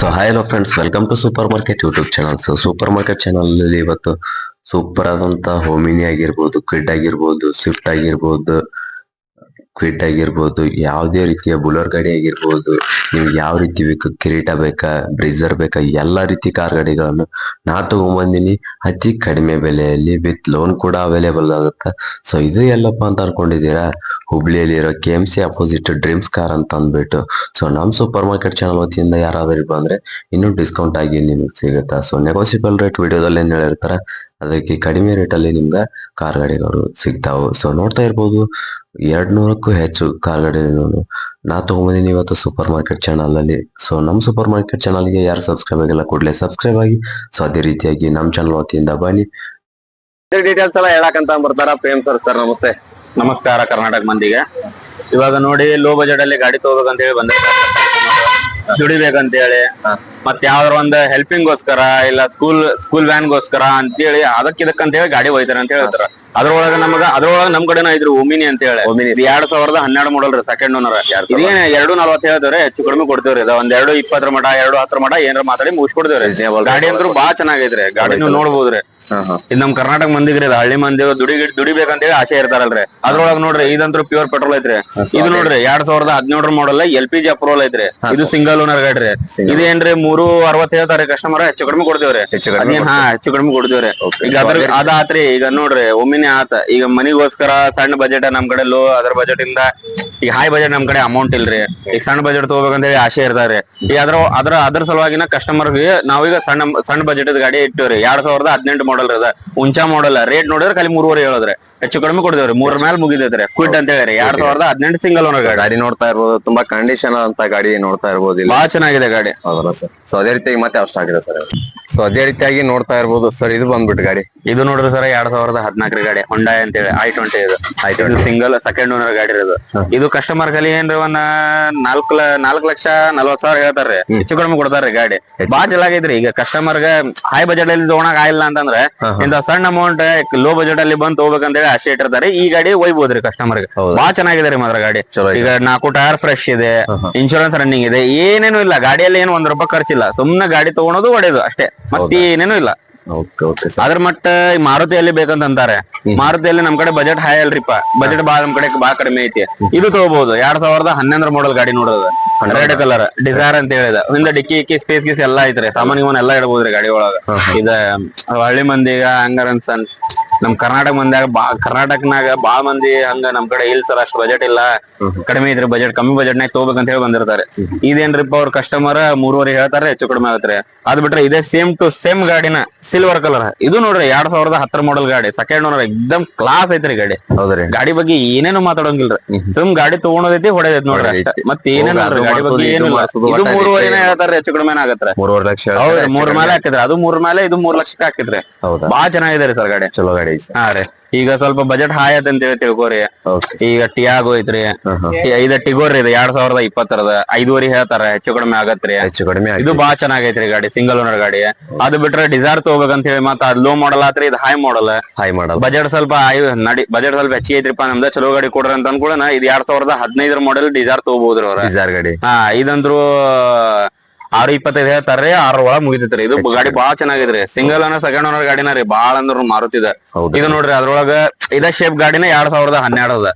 So hi hello friends, welcome to super market YouTube channel. So super market channel ಅಲ್ಲಿ ಇವತ್ತು super ಆದಂತ ಹೋಮಿನಿ ಆಗಿರ್ಬೋದು, Kwid ಆಗಿರ್ಬೋದು, Swift ಆಗಿರ್ಬೋದು, ಯಾವುದೇ ರೀತಿಯ ಬುಲರ್ ಗಾಡಿ ಆಗಿರ್ಬೋದು, ನಿಮ್ಗೆ ಯಾವ ರೀತಿ ಬೇಕು, ಕಿರೀಟ ಬೇಕಾ, ಬ್ರಿಜರ್ ಬೇಕಾ, ಎಲ್ಲಾ ರೀತಿ ಕಾರ್ ಗಾಡಿಗಳನ್ನು ನಾ ತಗೊಂಡ್ಬಂದಿನಿ ಅತಿ ಕಡಿಮೆ ಬೆಲೆಯಲ್ಲಿ, ವಿತ್ ಲೋನ್ ಕೂಡ ಅವೈಲೇಬಲ್ ಆಗುತ್ತೆ. ಸೊ ಇದು ಎಲ್ಲಪ್ಪ ಅಂತ ಅನ್ಕೊಂಡಿದ್ದೀರಾ, ಹುಬ್ಳಿಯಲ್ಲಿ ಇರೋ KMC ಅಪೋಸಿಟ್ ಡ್ರೀಮ್ಸ್ ಕಾರ್ ಅಂತ ಅಂದ್ಬಿಟ್ಟು. ಸೊ ನಮ್ ಸೂಪರ್ ಮಾರ್ಕೆಟ್ ಚಾನಲ್ ವತಿಯಿಂದ ಯಾರಾದ್ರೂ ಬಂದ್ರೆ ಇನ್ನೂ ಡಿಸ್ಕೌಂಟ್ ಆಗಿ ನಿಮ್ಗೆ ಸಿಗುತ್ತಾ. ಸೊ ನೆಗೋಸಿಬಲ್ ರೇಟ್ ವಿಡಿಯೋದಲ್ಲಿ ಏನ್ ಹೇಳಿರ್ತಾರೆ, ಅದಕ್ಕೆ ಕಡಿಮೆ ರೇಟ್ ಅಲ್ಲಿ ನಿಮ್ಗೆ ಕಾರ್ ಗಾಡಿಗಳು ಸಿಗ್ತಾವು. ಸೊ ನೋಡ್ತಾ ಇರ್ಬೋದು, 200ಕ್ಕೂ ಹೆಚ್ಚು ಕಾರ್ ಗಾಡಿಗಳನ್ನು ನಾ ತಗೊಂಬಂದಿನಿ ಇವತ್ತು ಸೂಪರ್ ಮಾರ್ಕೆಟ್ ಚಾನಲ್ ಅಲ್ಲಿ. ಸೊ ನಮ್ ಸೂಪರ್ ಮಾರ್ಕೆಟ್ ಚಾನಲ್ಗೆ ಯಾರು ಸಬ್ಸ್ಕ್ರೈಬ್ ಆಗಿಲ್ಲ ಕೂಡಲೇ ಸಬ್ಸ್ಕ್ರೈಬ್ ಆಗಿ. ಸೊ ಅದೇ ರೀತಿಯಾಗಿ ನಮ್ ಚಾನಲ್ ವತಿಯಿಂದ ಬನ್ನಿ, ಡೀಟೇಲ್ಸ್ ಎಲ್ಲ ಹೇಳಕಂತ ಬರ್ತಾರ. ಪ್ರೇಮ್ ಸರ್ ನಮಸ್ತೆ. ನಮಸ್ಕಾರ ಕರ್ನಾಟಕ ಮಂದಿಗೆ. ಇವಾಗ ನೋಡಿ, ಲೋ ಬಜೆಟ್ ಅಲ್ಲಿ ಗಾಡಿ ತಗೋಬೇಕಂತ ಹೇಳಿ ಬಂದಿರ್ತಾರೆ, ದುಡಿಬೇಕಂತ ಹೇಳಿ, ಮತ್ತೆ ಯಾವ್ದಾರ ಒಂದು ಹೆಲ್ಪಿಂಗ್ ಗೋಸ್ಕರ ಇಲ್ಲ ಸ್ಕೂಲ್ ವ್ಯಾನ್ ಗೋಸ್ಕರ ಅಂತ ಹೇಳಿ ಅದಕ್ಕಿದಕ್ಕಂತ ಹೇಳಿ ಗಾಡಿ ಹೋಯ್ತಾರ ಅಂತ ಹೇಳ್ತಾರ. ಅದ್ರೊಳಗ ನಮ್ ಕಡೆನ ಇದ್ರು ಒಮಿನಿ ಅಂತ ಹೇಳಿ 2012 ಮಾಡಲ್ ರೀ, ಸೆಕೆಂಡ್ ಓನರ್. ಇದೇನ್ 240 ಹೇಳ್ತೇವ್ರಿ, ಹೆಚ್ಚು ಕಡಿಮೆ ಕೊಡ್ತೇವ್ರಿ. ಒಂದ್ 220 ಮಟ 210 ಮಟ ಏನಾರ ಮಾತಾಡಿ ಮುಗಿಸ್ಕೊಡ್ತೇವ್ರಿ. ಗಾಡಿ ಅಂದ್ರೂ ಬಾಳ ಚೆನ್ನಾಗೈತ್ರಿ. ಗಾಡಿ ನೀವು ನೋಡ್ಬೋದ್ರಿ. ಇದು ನಮ್ ಕರ್ನಾಟಕ ಮಂದಿಗ್ರಿ, ಹಳ್ಳಿ ಮಂದಿ ದುಡಿಬೇಕಂತ ಹೇಳಿ ಆಸೆ ಇರ್ತಾರಲ್ರಿ. ಅದ್ರೊಳಗ ನೋಡ್ರಿ, ಇದಂತೂ ಪ್ಯೂರ್ ಪೆಟ್ರೋಲ್ ಐತ್ರಿ. ಇದು ನೋಡ್ರಿ 2017 ಮಾಡಲ್ LPG ಅಪ್ರೂವಲ್ ಐತ್ರಿ. ಇದು ಸಿಂಗಲ್ ಓನರ್ ಗಾಡಿ. ಇದೇನ್ರಿ 360 ಹೇಳ್ತಾರೆ ಕಸ್ಟಮರ್, ಹೆಚ್ಚು ಕಡಿಮೆ ಕೊಡ್ತೇವ್ರಿ. ಹೆಚ್ಚು ಕಡಿಮೆ ಕೊಡ್ತೇವ್ರಿ. ಈಗ ಅದಾತ್ರಿ. ಈಗ ನೋಡ್ರಿ, ಒಮ್ಮಿನೇ ಆತ. ಈಗ ಮನಿಗೋಸ್ಕರ ಸಣ್ಣ ಬಜೆಟ್ ನಮ್ ಕಡೆ ಲೋ, ಅದ್ರ ಬಜೆಟ್ ಇಂದ ಈಗ ಹೈ ಬಜೆಟ್ ನಮ್ ಕಡೆ ಅಮೌಂಟ್ ಇಲ್ರಿ. ಈಗ ಸಣ್ಣ ಬಜೆಟ್ ತಗೋಬೇಕಂತ ಹೇಳಿ ಆಸೆ ಇರ್ತಾರ್ರಿ. ಈಗ ಅದ್ರ ಸಲುವಾಗಿನ ಕಸ್ಟಮರ್ಗೆ ನಾವೀಗ ಸಣ್ಣ ಬಜೆಟ್ ಗಾಡಿ ಇಟ್ಟೇವ್ರಿ. 2018 ಮಾಡಲ್ ಅದ, ಉಂಚಾ ಮಾಡಲ್. ರೇಟ್ ನೋಡಿದ್ರೆ ಖಾಲಿ 3.5 ಹೇಳಿದ್ರೆ, ಹೆಚ್ಚು ಕಡಿಮೆ ಕೊಡ್ತೇವ್ರಿ. 3 ಮೇಲೆ ಮುಗಿದೈತ್ರಿ. ಕ್ವಿಡ್ ಅಂತ ಹೇಳಿ 2018 ಸಿಂಗಲ್ ಓನರ್ ಗಾಡಿ ನೋಡ್ತಾ ಇರ್ಬೋದು. ತುಂಬಾ ಕಂಡೀಷನ್ ಅಂತ ಗಾಡಿ ನೋಡ್ತಾ ಇರ್ಬೋದು. ಬಹಳ ಚೆನ್ನಾಗಿದೆ ಗಾಡಿ. ಹೌದಲ್ಲ ಸರ್? ಸೊ ಅದೇ ರೀತಿಯಾಗಿ ಮತ್ತೆ ಅಷ್ಟು ಆಗಿದೆ ಸರ್. ಸೊ ಅದೇ ರೀತಿಯಾಗಿ ನೋಡ್ತಾ ಇರ್ಬೋದು ಸರ್. ಇದು ಬಂದ್ಬಿಟ್ಟು ಗಾಡಿ, ಇದು ನೋಡ್ರಿ ಸರ್ 2014 ಗಾಡಿ, ಹೊಂಡಾಯ್ ಅಂತ ಹೇಳಿ i20. ಇದು ಸಿಂಗಲ್ ಸೆಕೆಂಡ್ ಓನರ್ ಗಾಡಿ ಇರೋದು. ಇದು ಕಸ್ಟಮರ್ ಕಲಿ ಏನ್ರಿ ಒಂದ್ 4,40,000 ಹೇಳ್ತಾರ್ರಿ. ಹೆಚ್ಚು ಕಡಿಮೆ ಕೊಡ್ತಾರ್ರಿ ಗಾಡಿ. ಬಾಳ ಚೆನ್ನಾಗೈತ್ರಿ. ಈಗ ಕಸ್ಟಮರ್ಗೆ ಹೈ ಬಜೆಟ್ ಅಲ್ಲಿ ತಗೊಳಕ್ ಆಗಿಲ್ಲ ಅಂತಂದ್ರೆ, ಇಂತ ಸಣ್ಣ ಅಮೌಂಟ್ ಲೋ ಬಜೆಟ್ ಅಲ್ಲಿ ಬಂದ್ ತಗೋಬೇಕಂತ ಹೇಳಿ ಆಸೆ ಇಟ್ಟಿರ್ತಾರೆ. ಈ ಗಾಡಿ ಒಯ್ಬೋದ್ರಿ ಕಸ್ಟಮರ್ಗೆ. ಬಾಳ ಚೆನ್ನಾಗಿದೆ ರೀ ಮಾತ್ರ ಗಾಡಿ. ಈಗ 4 ಟೈರ್ ಫ್ರೆಶ್ ಇದೆ, ಇನ್ಶೂರೆನ್ಸ್ ರನ್ನಿಂಗ್ ಇದೆ, ಏನೇನು ಇಲ್ಲ ಗಾಡಿಯಲ್ಲಿ. ಏನು ₹1 ಖರ್ಚಿಲ್ಲ. ಸುಮ್ನೆ ಗಾಡಿ ತಗೊಳೋದು ಹೊಡೆಯೋದು ಅಷ್ಟೇ, ಮತ್ತೆ ಏನೇನು ಇಲ್ಲ. ಅದ್ರ ಮಟ್ಟ ಮಾರುತಿಯಲ್ಲಿ ಬೇಕಂತ ಅಂತಾರೆ. ಮಾರುತಿಯಲ್ಲಿ ನಮ್ ಕಡೆ ಬಜೆಟ್ ಹೈ ಅಲ್ರಿಪ್ಪ. ಬಜೆಟ್ ನಮ್ ಕಡೆ ಬಾಳ ಕಡಿಮೆ ಐತಿ. ಇದು ತಗೋಬಹುದು. 2011 ಮಾಡಲ್ ಗಾಡಿ ನೋಡೋದು, ರೆಡ್ ಕಲರ್ ಡಿಸೈರ್ ಅಂತ ಹೇಳಿದ. ಹಿಂದೆ ಡಿಕ್ಕಿ ಸ್ಪೇಸ್ ಗೀಸ್ ಎಲ್ಲಾ ಐತ್ರಿ. ಸಾಮಾನ್ಯ ಎಲ್ಲಾ ಇಡಬಹುದ್ರಿ ಗಾಡಿ ಒಳಗ. ಇದ ಹಳ್ಳಿ ಮಂದಿಗ ಹಂಗಾರ ಅನ್ಸನ್. ನಮ್ ಕರ್ನಾಟಕನಾಗ ಬಾಳ ಮಂದಿ ಹಂಗ ನಮ್ ಕಡೆ ಇಲ್ಲ ಸರ್, ಅಷ್ಟು ಬಜೆಟ್ ಇಲ್ಲ, ಕಡಿಮೆ ಇದ್ರಿ ಬಜೆಟ್, ಕಮ್ಮಿ ಬಜೆಟ್ ನಾಗ ತಗೋಬೇಕಂತ ಹೇಳಿ ಬಂದಿರ್ತಾರೆ. ಇದೇನ್ರಿಪ್ಪ, ಅವ್ರ ಕಸ್ಟಮರ್ 3.5 ಹೇಳ್ತಾರೆ, ಹೆಚ್ಚು ಕಡಿಮೆ ಆಗತ್ರಿ. ಅದ್ ಬಿಟ್ರೆ ಇದೇ ಸೇಮ್ ಟು ಸೇಮ್ ಗಾಡಿನ ಸಿಲ್ವರ್ ಕಲರ್. ಇದು ನೋಡ್ರಿ 2010 ಮಾಡಲ್ ಗಾಡಿ, ಸೆಕೆಂಡ್ ಓನರ್. ಎಕ್ದಮ್ ಕ್ಲಾಸ್ ಐತ್ರಿ ಗಾಡಿ. ಹೌದ್ರಿ. ಗಾಡಿ ಬಗ್ಗೆ ಏನೇನು ಮಾತಾಡೋಂಗಿಲ್ರಿ. ಸುಮ್ ಗಾಡಿ ತಗೊಂಡೈತಿ ಹೊಡೆದೈತಿ ನೋಡ್ರಿ. ಮತ್ತೆ ಏನೇನು ಗಾಡಿ ಬಗ್ಗೆ ಏನಿಲ್ಲ. ಇದು 3.5 ಹೇಳ್ತಾರ, ಹೆಚ್ಚು ಕಡಿಮೆ ಆಗತ್ರಿ. 3.5 ಲಕ್ಷ. ಹೌದ್ರಿ, 3 ಮೇಲೆ ಹಾಕಿದ್ರಿ. ಅದು 3 ಮೇಲೆ, ಇದು 3 ಲಕ್ಷಕ್ಕೆ ಹಾಕಿದ್ರಿ. ಬಾಳ ಚೆನ್ನಾಗಿದೆ ರೀ ಸರ್ ಗಾಡಿ. ಚಲೋ ಗಾಡಿ. ಹಾ ರೀ. ಈಗ ಸ್ವಲ್ಪ ಬಜೆಟ್ ಹೈ ಆಯ್ತು ಅಂತ ಹೇಳಿ ತಿಳ್ಕೊರಿ. ಈಗ ಟಿಯಾಗೋ ಐತ್ರಿ, ಇದು ಟಿಗೋರ್ ಇದೆ 2020 5.5 ಹೇಳ್ತಾರ, ಹೆಚ್ಚು ಕಡಿಮೆ ಆಗತ್ರಿ. ಹೆಚ್ಚು ಕಡಿಮೆ. ಇದು ಬಾಳ ಚೆನ್ನಾಗೈತ್ರಿ ಗಾಡಿ, ಸಿಂಗಲ್ ಓನರ್ ಗಾಡಿ. ಅದು ಬಿಟ್ರೆ ಡಿಸೈರ್ ತಗೋಬೇಕಂತ ಹೇಳಿ ಮತ್ತೆ ಅದ್ ಲೋ ಮಾಡಲ್ ಆತ್ರಿ. ಇದು ಹೈ ಮಾಡಲ್. ಬಜೆಟ್ ಸ್ವಲ್ಪ ಬಜೆಟ್ ಸ್ವಲ್ಪ ಹೆಚ್ಚಿಗೆ ಐತ್ರಿಪ್ಪ ನಮ್ದ, ಚಲೋ ಗಾಡಿ ಕೊಡ್ರಿ ಅಂತ ಅನ್ಕೊಳ್ಳೋಣ. ಇದು 2015 ಮಾಡಲ್ ಡಿಸೈರ್ ತಗೋಬಹುದ್ರಿ ಅವ್ರ. ಡಿಸೈರ್ ಗಾಡಿ. ಇದಂದ್ರು 6.25 ಹೇಳ್ತಾರ್ರಿ. 6 ಒಳಗ್ ಮುಗಿತೈತ್ರಿ. ಇದು ಗಾಡಿ ಬಾಳ ಚೆನ್ನಾಗಿದ್ರಿ. ಸಿಂಗಲ್ ಓನರ್ ಸೆಕೆಂಡ್ ಓನರ್ ಗಾಡಿನ ರೀ. ಬಾಳ ಅಂದ್ರ ಮಾರುತಿದ. ಇದು ನೋಡ್ರಿ, ಅದ್ರೊಳಗ ಇದ ಶೇಪ್ ಗಾಡಿನ 2012 ಅದ.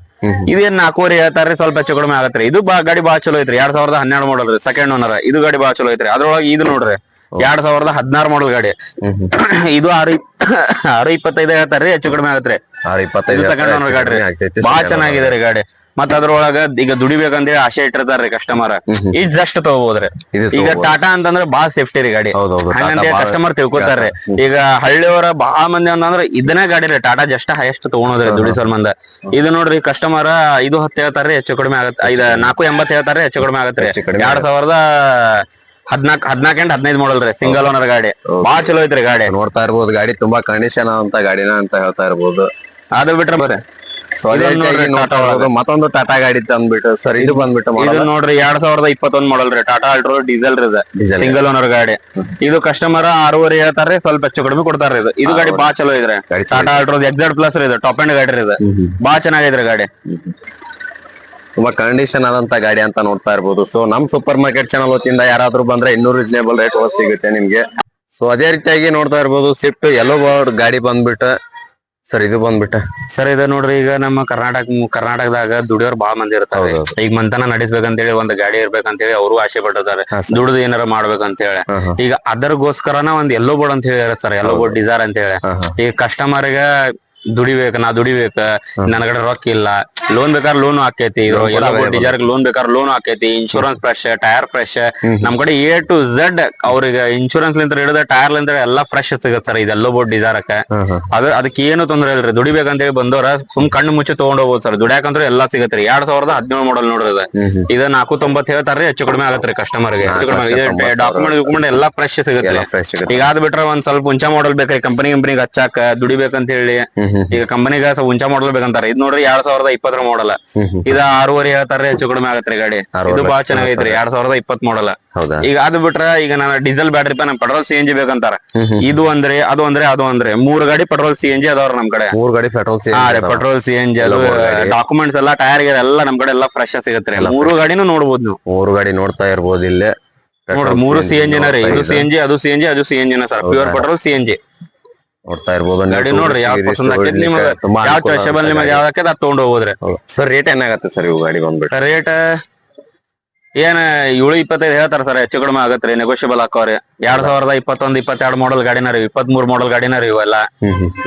ಇದೇನ್ 4.5 ಹೇಳ್ತಾರ್ರಿ, ಸ್ವಲ್ಪ ಹೆಚ್ಚು ಕಡಿಮೆ ಆಗತ್ರಿ. ಇದು ಗಾಡಿ ಬಾಳ ಚಲೋ ಐತ್ರಿ. 2012 ಮಾಡಲ್ ರೀ, ಸೆಕೆಂಡ್ ಓನರ್. ಇದು ಗಾಡಿ ಬಾಳ ಚಲೋ ಐತ್ರಿ. ಅದ್ರೊಳಗೆ ಇದು ನೋಡ್ರಿ 2016 ಮಾಡಲ್ ಗಾಡಿ. ಇದು 6.25 ಹೇಳ್ತಾರ್ರಿ, ಹೆಚ್ಚು ಕಡಿಮೆ ಆಗತ್ರಿ. 6.25 ಸೆಕೆಂಡ್ ಓನರ್ ಗಾಡಿ ಬಾಳ ಚೆನ್ನಾಗಿದೆ ರೀ ಗಾಡಿ. ಮತ್ತ ಅದ್ರೊಳಗ ಈಗ ದುಡಿಬೇಕಂತ ಹೇಳಿ ಆಸೆ ಇಟ್ಟಿರ್ತಾರ್ರಿ ಕಸ್ಟಮರ್. ಇದ್ ಜಸ್ಟ್ ತಗೋಬೋದ್ರಿ. ಈಗ ಟಾಟಾ ಅಂತಂದ್ರೆ ಬಾಳ ಸೇಫ್ಟಿ ರೀ ಗಾಡಿ. ಹಂಗಂತ ಕಸ್ಟಮರ್ ತಿಳ್ಕೊತಾರ್ರಿ. ಈಗ ಹಳ್ಳಿಯವರ ಬಾಳ ಮಂದಿ ಅಂತಂದ್ರ ಇದನ್ನೇ ಗಾಡಿ ರೀ, ಟಾಟಾ ಜಸ್ಟ್ ಹೈಯೆಸ್ಟ್ ತಗೊಳೋದ್ರಿ ದುಡಿಸೋರ್ ಮಂದ. ಇದು ನೋಡ್ರಿ ಕಸ್ಟಮರ್ 5.10 ಹೇಳ್ತಾರ್ರಿ, ಹೆಚ್ಚು ಕಡಿಮೆ ಆಗತ್ತೆ. 4.80 ಹೇಳ್ತಾರ್ರಿ, ಹೆಚ್ಚು ಕಡಿಮೆ ಆಗತ್ರಿ. 2014 ಮಾಡಲ್ ರೀ, ಸಿಂಗಲ್ ಓನರ್ ಗಾಡಿ. ಬಾಳ ಚಲೋ ಐತ್ರಿ ಗಾಡಿ. ನೋಡ್ತಾ ಇರ್ಬೋದು, ಗಾಡಿ ತುಂಬಾ ಕಂಡೀಷನ್ ಅಂತ ಗಾಡಿನ ಅಂತ ಹೇಳ್ತಾ ಇರ್ಬೋದು. ಅದು ಬಿಟ್ರೆ ಬರ್ರಿ ಮತ್ತೊಂದು ಟಾಟಾ ಗಾಡಿ ತಂದ್ಬಿಟ್ಟು ಸರ್. ಇದು ಬಂದ್ಬಿಟ್ಟು ಇದು ನೋಡ್ರಿ 2021 ಮಾಡಲ್ ರೀ, ಟಾಟಾ ಅಲ್ಟ್ರೋ ಡೀಸೆಲ್ ಇದೆ, ಸಿಂಗಲ್ ಓನರ್ ಗಾಡಿ. ಇದು ಕಸ್ಟಮರ್ 6.5 ಹೇಳ್ತಾರ್ರಿ, ಸ್ವಲ್ಪ ಹೆಚ್ಚು ಕಡಿಮೆ ಕೊಡ್ತಾರ್ರಿ. ಇದು ಗಾಡಿ ಬಾಳ ಚಲೋ ಇದ್ರೆ. ಟಾಟಾ ಅಲ್ಟ್ರೋ XZ+ ಇದೆ, ಟಾಪ್ ಎಂಡ್ ಗಾಡಿ ಇದೆ. ಬಾಳ ಚೆನ್ನಾಗಿದ್ರೆ ಗಾಡಿ. ತುಂಬಾ ಕಂಡೀಷನ್ ಆದಂತ ಗಾಡಿ ಅಂತ ನೋಡ್ತಾ ಇರ್ಬೋದು. ಸೊ ನಮ್ ಸೂಪರ್ ಮಾರ್ಕೆಟ್ ಚಾನಲ್ ವತಿಯಿಂದ ಯಾರಾದ್ರೂ ಬಂದ್ರೆ ಇನ್ನೂ ರೀಸನೇಬಲ್ ರೇಟ್ ಸಿಗುತ್ತೆ ನಿಮ್ಗೆ. ಸೊ ಅದೇ ರೀತಿಯಾಗಿ ನೋಡ್ತಾ ಇರ್ಬೋದು ಸ್ವಿಫ್ಟ್ ಯೆಲ್ಲೋ ಬೋರ್ಡ್ ಗಾಡಿ ಬಂದ್ಬಿಟ್ಟು ಸರ್ ಇದು ಬಂದ್ಬಿಟ್ಟು ಸರ್ ಇದು ನೋಡ್ರಿ, ಈಗ ನಮ್ಮ ಕರ್ನಾಟಕದಾಗ ದುಡಿಯೋರ್ ಬಾಳ ಮಂದಿ ಇರ್ತಾರೆ. ಈಗ ಮಂತನ ನಡೆಸ್ಬೇಕಂತೇಳಿ ಒಂದ್ ಗಾಡಿ ಇರ್ಬೇಕಂತೇಳಿ ಅವರು ಆಸೆ ಪಟ್ಟಿದ್ದಾರೆ, ದುಡ್ದು ಏನಾರ ಮಾಡ್ಬೇಕಂತೇಳಿ. ಈಗ ಅದರಗೋಸ್ಕರನ ಒಂದ್ ಯೆಲ್ಲೋ ಬೋರ್ಡ್ ಅಂತ ಹೇಳಿ ಸರ್, ಯೆಲ್ಲೋ ಬೋರ್ಡ್ ಡಿಸೈರ್ ಅಂತ ಹೇಳಿ. ಈಗ ಕಸ್ಟಮರ್ ಗೆ ನಾ ದುಡಿಬೇಕ, ನನ್ನ ಕಡೆ ರೊಕ್ಕ ಇಲ್ಲ, ಲೋನ್ ಬೇಕಾದ್ರೆ ಲೋನ್ ಆಕೈತಿ, ಯೆಲ್ಲೋ ಬೋರ್ಡ್ ಡಿಸೈರ್ ಲೋನ್ ಬೇಕಾದ್ರೆ ಲೋನ್ ಆಕೈತಿ, ಇನ್ಶೂರೆನ್ಸ್ ಫ್ರೆಶ್, ಟೈರ್ ಫ್ರೆಶ್, ನಮ್ ಕಡೆ A to Z ಅವ್ರಿಗೆ ಇನ್ಶೂರೆನ್ಸ್ ಲಿಂದ ಹಿಡಿದ ಟೈರ್ ಲಿಂದ ಎಲ್ಲಾ ಫ್ರೆಶ್ ಸಿಗತ್ ಸರ್ ಇದು ಯೆಲ್ಲೋ ಬೋರ್ಡ್ ಡಿಸೈರ್ಕ. ಅದಕ್ಕೆ ಏನು ತೊಂದ್ರೆ ಇಲ್ರಿ, ದುಡಿಬೇಕಂತೇಳಿ ಬಂದವ್ರ ಸುಮ್ ಕಣ್ಣು ಮುಚ್ಚಿ ತಗೊಂಡ್ ಹೋಗ್ಬೋದು ಸರ್. ದುಡಿಯಾಕಂದ್ರೆ ಎಲ್ಲಾ ಸಿಗತ್ರಿ. 2017 ಮಾಡಲ್ ನೋಡ್ರಿ ಇದು 490 ಹೇಳ್ತಾರ್ರಿ, ಹೆಚ್ಚು ಕಡಿಮೆ ಆಗತ್ರಿ ಕಸ್ಟಮರ್ ಗೆ. ಡಾಕ್ಯುಮೆಂಟ್ ಎಲ್ಲಾ ಫ್ರೆಶ್ ಸಿಗತ್ರಿ. ಈಗ ಅದ್ ಬಿಟ್ರೆ ಒಂದ್ ಸ್ವಲ್ಪ ಉಂಚಾ ಮಾಡಲ್ ಬೇಕ್ರಿ, ಕಂಪನಿಗೆ ಹಚ್ಚಾಕ ದುಡಿಬೇಕಂತ ಹೇಳಿ. ಈಗ ಕಂಪನಿಗ ಉಂಚಾ ಮಾಡಲ್ ಬೇಕಂತಾರ. ಇದ್ ನೋಡ್ರಿ 2020 ಮಾಡಲ್, ಇದ 6.5 ಹೇಳ್ತಾರ್ರಿ, ಹೆಚ್ಚು ಕಡಿಮೆ ಆಗತ್ರಿ ಗಾಡಿ. ಇದು ಬಾಳ ಚೆನ್ನಾಗೈತ್ರಿ, 2020 ಮಾಡಲ್. ಈಗ ಅದ್ ಬಿಟ್ರ ಈಗ ನಾನು ಡೀಸೆಲ್ ಬ್ಯಾಟ್ರಿ ನಮ್ ಪೆಟ್ರೋಲ್ CNG ಬೇಕಂತಾರ. ಇದು ಅಂದ್ರೆ ಅದು ಅಂದ್ರೆ 3 ಗಾಡಿ ಪೆಟ್ರೋಲ್ CNG ಅದಾವ್ರ ನಮ್ ಕಡೆ. 3 ಗಾಡಿ ಪೆಟ್ರೋಲ್ ಪೆಟ್ರೋಲ್ CNG ಅದು ಡಾಕ್ಯುಮೆಂಟ್ಸ್ ಎಲ್ಲಾ ಟೈರ್ ಎಲ್ಲ ನಮ್ ಕಡೆ ಎಲ್ಲಾ ಫ್ರೆಶ್ ಸಿಗತ್ರಿ. 3 ಗಾಡಿನೂ ನೋಡ್ಬೋದು ನೀವು. 3 ಗಾಡಿ ನೋಡ್ತಾ ಇರ್ಬೋದು ಇಲ್ಲೇ ನೋಡ್ರಿ, 3 CNG ರೀ. ಇದು CNG, ಅದು CNG, ಅದು CNG sir. Pure petrol CNG ನೋಡ್ತಾ ಇರ್ಬೋದು. ಗಾಡಿ ನೋಡ್ರಿ, ಯಾವ ಪಸಂದ್ ಆಕೈತಿ ನಿಮ್ಗೆ, ಯಾವ ಚಾಯ್ಸಬಲ್ ನಿಮಗೆ ಯಾವ್ದು ಆಕೈತಿ ಅದ್ ತಗೊಂಡ್ ಹೋಗೋದ್ರಿ. ಸರ್ ರೇಟ್ ಏನಾಗತ್ತೆ ಸರ್ ಇವು ಗಾಡಿ ಬಂದ್ಬಿಟ್ಟು? ರೇಟ್ ಏನ್ 725 ಹೇಳ್ತಾರ ಸರ್, ಹೆಚ್ಚು ಕಡಿಮೆ ಆಗತ್ರಿ, ನೆಗೋಷಿಯಬಲ್ ಹಾಕೋರಿ. 2021, 22 ಮಾಡಲ್ ಗಾಡಿನ ರೀ, 23 ಮಾಡಲ್ ಗಾಡಿನ ರೀ ಇವೆಲ್ಲ.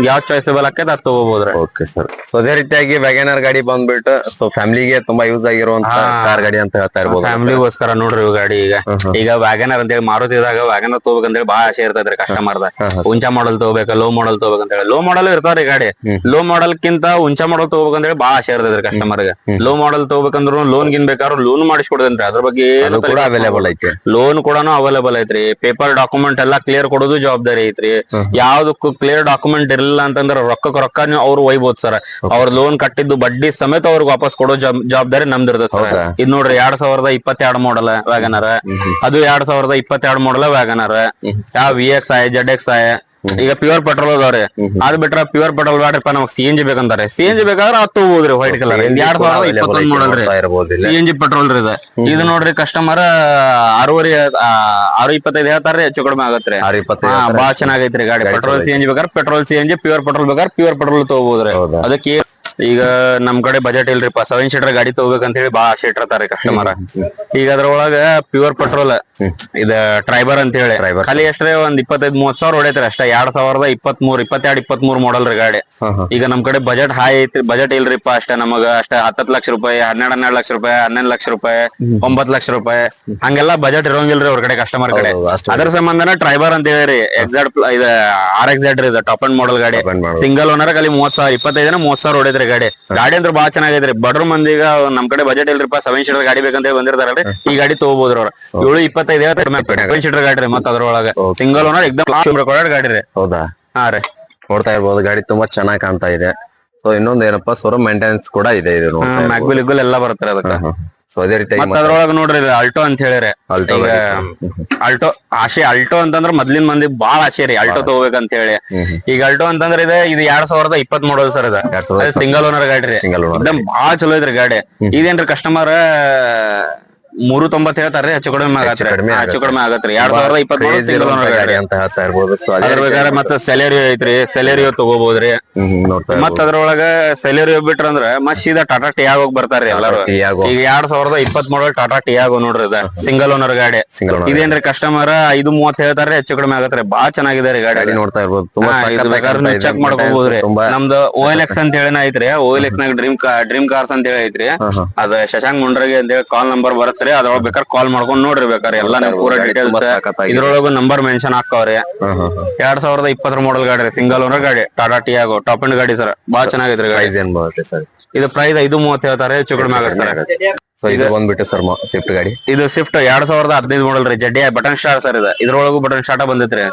ಯಾವ ಚಾಯ್ಸಬಲ್ ಆಕೈತಿ ಅದ್ ತಗೋಬೋದ್ರಿ. Okay sir. ಸೊ ಅದೇ ರೀತಿಯಾಗಿ ವ್ಯಾಗನರ್ ಗಾಡಿ ಬಂದ್ಬಿಟ್ಟು ಸೊ ಫ್ಯಾಮಿಲಿಗೆ ತುಂಬಾ ಯೂಸ್ ಆಗಿರುವಂತ ಕಾರ್ ಗಾಡಿ ಅಂತ ಹೇಳ್ತಾ ಇರ್ಬೋದು. ಫ್ಯಾಮಿಲಿಗೋಸ್ಕರ ನೋಡ್ರಿ ಇವು ಗಾಡಿ. ಈಗ ವ್ಯಾಗನರ್ ಅಂತೇಳಿ ಮಾರುತಿದಾಗ ವ್ಯಾಗನರ್ ತಗೋಬೇಕಂತೇಳಿ ಬಾಳ ಆಸೆ ಇರ್ತೈತ್ರಿ ಕಸ್ಟಮರ್ದ. ಉಂಚಾ ಮಾಡಲ್ ತಗೋಬೇಕ, ಲೋ ಮಾಡಲ್ ತಗೋಬೇಕಂತೇಳಿ. ಲೋ ಮಾಡಲ್ ಇರ್ತಾವ್ರಿ ಗಾಡಿ. ಲೋ ಮಾಡಲ್ ಕಿಂತ ಉಂಚಾ ಮಾಡಲ್ ತಗೋಬೇಕಂತೇಳಿ ಬಾಳ ಆಸೆ ಇರ್ತೈತ್ರಿ ಕಸ್ಟಮರ್ಗೆ. ಲೋ ಮಾಡಲ್ ತಗೋಬೇಕಂದ್ರು ಲೋನ್ ಗಿನ್ ಬೇಕಾದ್ರು ಲೋನ್ ಮಾಡಿಸ್ಕೊಡೋದೇನ್ರಿ, ಅದ್ರ ಬಗ್ಗೆ ಅವೈಲೇಬಲ್ ಐತಿ. ಲೋನ್ ಕೂಡ ಅವೈಲೇಬಲ್ ಐತ್ರಿ. ಪೇಪರ್ ಡಾಕ್ಯುಮೆಂಟ್ ಎಲ್ಲಾ ಕ್ಲಿಯರ್ ಕೊಡೋದು ಜವಾಬ್ದಾರಿ ಐತ್ರಿ. ಯಾವ್ದಕ್ಕೂ ಕ್ಲಿಯರ್ ಡಾಕ್ಯುಮೆಂಟ್ ಇರಲಿಲ್ಲ ಅಂತಂದ್ರೆ ರೊಕ್ಕ ಅವ್ರು ಒಯ್ಬೋದು ಸರ್. ಅವ್ರ ಲೋನ್ ಕಟ್ಟಿದ್ದು ಬಡ್ಡಿ ಸಮೇತ ಅವ್ರಿಗೆ ವಾಪಸ್ ಕೊಡೋ ಜವಾಬ್ದಾರಿ ನಮ್ದು ಇರ್ತದೆ ಸರ್. ಇದ್ ನೋಡ್ರಿ 2022 ಮಾಡಲ್ ವ್ಯಾಗನರ್, ಅದು 2022 ಮಾಡಲ್ ವ್ಯಾಗನರ್. ಯಾವ VXi, ZXi ಈಗ ಪ್ಯೂರ್ ಪೆಟ್ರೋಲ್ ಅದಾವ್ರಿ. ಅದ್ ಬಿಟ್ರ ಪ್ಯೂರ್ ಪೆಟ್ರೋಲ್ ಬ್ಯಾಡ್ರಿಪ್ಪ ನಮಗ್ CNG ಬೇಕಂತಾರೆ. CNG ಬೇಕಾದ್ರೆ ಅದು ತಗೋಬೋದ್ರಿ, ವೈಟ್ ಕಲರ್ 2021 ಮಾಡಲ್ ರೀ, CNG ಪೆಟ್ರೋಲ್ ರೀ. ಇದು ನೋಡ್ರಿ ಕಸ್ಟಮರ್ 6.25 ಹೇಳ್ತಾರ್ರಿ, ಹೆಚ್ಚು ಕಡಿಮೆ ಆಗತ್ರಿ. ಬಾಳ ಚೆನ್ನಾಗೈತ್ರಿ ಗಾಡಿ. ಪೆಟ್ರೋಲ್ CNG ಬೇಕಾದ್ರೆ ಪೆಟ್ರೋಲ್ CNG, ಪ್ಯೂರ್ ಪೆಟ್ರೋಲ್ ಬೇಕಾದ್ರೆ ಪ್ಯೂರ್ ಪೆಟ್ರೋಲ್ ತಗೋಬೋದ್ರಿ. ಅದಕ್ಕೆ ಈಗ ನಮ್ ಕಡೆ ಬಜೆಟ್ ಇಲ್ರಿಪ್ಪ, 7 ಸೀಟರ್ ಗಾಡಿ ತಗೋಬೇಕಂತ ಹೇಳಿ ಬಾಳ ಆಸೆ ಇಟ್ಟಿರ್ತಾರೆ ಕಸ್ಟಮರ್. ಈಗ ಅದ್ರೊಳಗ ಪ್ಯೂರ್ ಪೆಟ್ರೋಲ್ ಇದ ಟ್ರೈಬರ್ ಅಂತ ಹೇಳಿ ಖಾಲಿ ಎಷ್ಟ್ರೆ ಒಂದ್ 25-30 ಸಾವಿರ ಹೊಡೈತ್ರಿ ಅಷ್ಟೇ. 2023 ಮಾಡಲ್ ರೀ ಗಾಡಿ. ಈಗ ನಮ್ ಕಡೆ ಬಜೆಟ್ ಹೈ ಐತ್ರಿ, ಬಜೆಟ್ ಇಲ್ರಿಪ್ಪ ಅಷ್ಟೇ. ನಮಗ ಅಷ್ಟೇ 10 ಲಕ್ಷ ರೂಪಾಯಿ, 12 ಲಕ್ಷ ರೂಪಾಯಿ, 11 ಲಕ್ಷ ರೂಪಾಯಿ, 9 ಲಕ್ಷ ರೂಪಾಯಿ ಹಂಗೆಲ್ಲಾ ಬಜೆಟ್ ಇರೋಂಗಿಲ್ರಿ ಅವ್ರ ಕಡೆ ಕಸ್ಟಮರ್ ಕಡೆ. ಅದ್ರ ಸಂಬಂಧನ ಟ್ರೈಬರ್ ಅಂತ ಹೇಳಿ ಇದು RXZ ರೀ, ಟಾಪ್ ಅಂಡ್ ಮಾಡಲ್ ಗಾಡಿ. ಸಿಂಗಲ್ ಓನರ್ ಅಲ್ಲಿ 30 ಸಾವಿರ ಹೊಡೈತ್ರಿ ಗಾಡಿ. ಗಾಡಿ ಅಂದ್ರೆ ಬಾಳ ಚೆನ್ನಾಗೈತ್ರಿ. ಬಡ್ರ ಮಂದಿಗ ನಮ್ ಕಡೆ ಬಜೆಟ್ ಇಲ್ರಿಪ್ಪ, 7 ಸೀಟರ್ ಗಾಡಿ ಬೇಕಂತ ಬಂದಿರ್ತಾರಲ್ರಿ, ಈ ಗಾಡಿ ತಗೋಬೋದ್ರಿ ಅವ್ರ. 7.25 7 ಸೀಟರ್ ಗಾಡಿ ರೀ. ಮತ್ತ ಅದ್ರೊಳಗ ಸಿಂಗಲ್ ಓನರ್ ಎಕ್ದಮ್ ಗಾಡಿ ರೀ. ಹೌದಾ? ಹಾ ರೀ, ನೋಡ್ತಾ ಇರ್ಬೋದು ಗಾಡಿ ತುಂಬಾ ಚೆನ್ನಾಗಿ ಕಾಣ್ತಾ ಇದೆ. ಸೊ ಇನ್ನೊಂದ್ ಏನಪ್ಪಾ, ಶೋರೂಮ್ ಮೇಂಟೆನೆನ್ಸ್ ಕೂಡ ಇದೆ. ಇದು ಮ್ಯಾಗ್ಬಿಲ್ ಎಲ್ಲ ಬರ್ತಾರೆ ಅದಕ್ಕೆ. ಸೊ ಅದೇ ರೀತಿ ಅದ್ರೊಳಗ ನೋಡ್ರಿ ಆಲ್ಟೋ ಅಂತ ಹೇಳಿರಿ. ಆಲ್ಟೋ ಅಂತಂದ್ರ ಮೊದ್ಲಿನ ಮಂದಿ ಬಾಳ ಆಸೆ ರೀ ಆಲ್ಟೋ ತಗೋಬೇಕಂತ ಹೇಳಿ. ಈಗ ಆಲ್ಟೋ ಅಂತಂದ್ರ ಇದು 2020 ಮಾಡಲ್ ಸರ್. ಇದು ಸಿಂಗಲ್ ಓನರ್ ಗಾಡಿ ರೀ, ಎಕ್ದಮ್ ಬಾಳ ಚಲೋ ಐತ್ರಿ ಗಾಡಿ. ಇದೇನ್ರಿ ಕಸ್ಟಮರ್ 390 ಹೇಳ್ತಾರ್ರಿ, ಹೆಚ್ಚು ಕಡಿಮೆ ಆಗತ್ರಿ. 2020 ಸಿಂಗಲ್ ಓನರ್ ಗಾಡಿ ಅಂತ ಹೇಳ್ತಾ ಇರ್ಬೋದು. ಅದ್ರ ಬೇಕಾದ್ರೆ ಮತ್ತೆ ಸೆಲೆರಿಯೋ ಐತ್ರಿ, ಸೆಲೆರಿಯೋ ತಗೋಬಹುದ್ರಿ. ಮತ್ತ ಅದ್ರೊಳಗ ಸೆಲೆರಿಯೋ ಬಿಟ್ರಂದ್ರ ಮತ್ ಸೀದಾ ಟಾಟಾ ಟಿಯಾಗೋ ಬರ್ತಾರ್ರಿ ಎಲ್ಲಾರು. ಈಗ 2020 ಮಾಡಲ್ ಟಾಟಾ ಟಿಯಾಗೋ ನೋಡ್ರಿ, ಇದ ಸಿಂಗಲ್ ಓನರ್ ಗಾಡಿ. ಇದೇನ್ರಿ ಕಸ್ಟಮರ್ 530 ಹೇಳ್ತಾರ್ರಿ, ಹೆಚ್ಚು ಕಡಿಮೆ ಆಗತ್ರಿ. ಬಾಳ ಚೆನ್ನಾಗಿದೆ ರೀ ಗಾಡಿ, ನೋಡ್ತಾ ಇರ್ಬೋದು. ಚೆಕ್ ಮಾಡ್ಕೋಬಹುದ್ರಿ. ನಮ್ದು OLX ಅಂತ ಹೇಳಿ ಐತ್ರಿ, OLX ನಾಗ ಡ್ರೀಮ್ ಕಾರ್ಸ್ ಅಂತ ಹೇಳಿ ಐತ್ರಿ. ಅದ ಶಶಾಂಕ್ ಮುಂಡ್ರಗಿ ಅಂತ ಹೇಳಿ ಕಾಲ್ ನಂಬರ್ ಬರುತ್ತೆ. ಅದ್ರೊಳಗೆ ಬೇಕಾದ್ರೆ ಕಾಲ್ ಮಾಡ್ಕೊಂಡ್ ನೋಡ್ರಿ, ಬೇಕಾರೆ ಎಲ್ಲಾ ಪೂರ ಡೀಟೇಲ್ಸ್ ಇದ್ರೊಳಗ ನಂಬರ್ ಮೆನ್ಷನ್ ಹಾಕವ್ರಿ. 2020 ಮಾಡಲ್ ಗಾಡಿ ರೀ, ಸಿಂಗಲ್ ಓನರ್ ಗಾಡಿ, ಟಾಟಾ ಟಿಯಾಗೋ ಟಾಪ್ ಅಂಡ್ ಗಾಡಿ ಸರ್. ಬಾಳ ಚೆನ್ನಾಗೈತ್ರಿ ಗಾಡಿ. ಇದು ಪ್ರೈಸ್ 530 ಹೇಳ್ತಾರೆ, ಹೆಚ್ಚು ಕಡಿಮೆ ಆಗತ್ತೆ ಸರ್. ಸೊ ಇದು ಬಂದ್ಬಿಟ್ಟು ಸರ್ ಸ್ವಿಫ್ಟ್ ಗಾಡಿ. ಇದು ಸ್ವಿಫ್ಟ್ 2015 ಮಾಡಲ್ ರೀ, ಜಡ್ಡಿ ಬಟನ್ ಸ್ಟಾರ್ಟ್ ಸರ್. ಇದ್ರೊಳಗು ಬಟನ್ ಸ್ಟಾರ್ಟ್ ಬಂದಿತ್ರಿ.